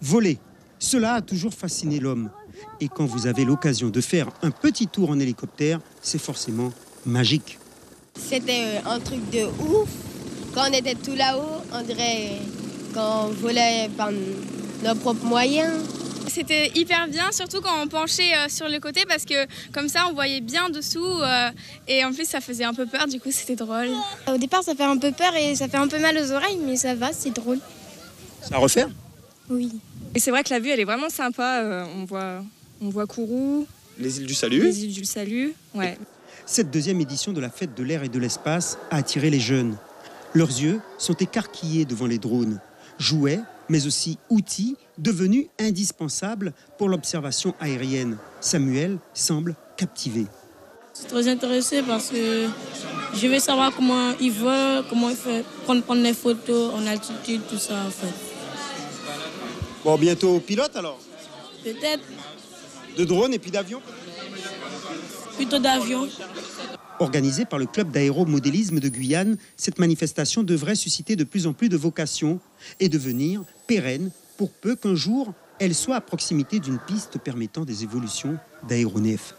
Voler, cela a toujours fasciné l'homme. Et quand vous avez l'occasion de faire un petit tour en hélicoptère, c'est forcément magique. C'était un truc de ouf. Quand on était tout là-haut, on dirait qu'on volait par nos propres moyens. C'était hyper bien, surtout quand on penchait sur le côté parce que comme ça on voyait bien dessous et en plus ça faisait un peu peur, du coup c'était drôle. Au départ ça fait un peu peur et ça fait un peu mal aux oreilles, mais ça va, c'est drôle. C'est à refaire ? Oui. Et c'est vrai que la vue elle est vraiment sympa, on voit Kourou, les îles du Salut. les îles du Salut, ouais. Cette deuxième édition de la fête de l'air et de l'espace a attiré les jeunes. Leurs yeux sont écarquillés devant les drones, jouets, mais aussi outils devenus indispensables pour l'observation aérienne. Samuel semble captivé. Je suis très intéressé parce que je veux savoir comment ils volent, comment ils font prendre les photos en altitude, tout ça en fait. Bon, bientôt pilote alors ? Peut-être De drone et puis d'avion ? plutôt d'avion. Organisée par le club d'aéromodélisme de Guyane, cette manifestation devrait susciter de plus en plus de vocations et devenir pérenne pour peu qu'un jour, elle soit à proximité d'une piste permettant des évolutions d'aéronefs.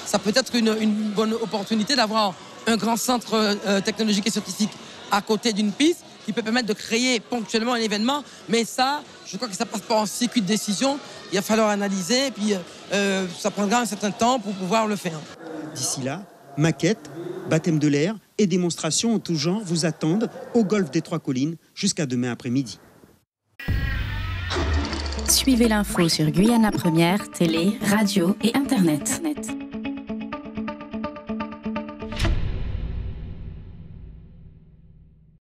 Ça peut être une bonne opportunité d'avoir un grand centre technologique et scientifique à côté d'une piste qui peut permettre de créer ponctuellement un événement. Mais ça, je crois que ça passe par un circuit de décision. Il va falloir analyser et puis ça prendra un certain temps pour pouvoir le faire. D'ici là, maquettes, baptême de l'air et démonstrations en tout genre vous attendent au golfe des Trois Collines jusqu'à demain après-midi. Suivez l'info sur Guyane la Première, télé, radio et internet.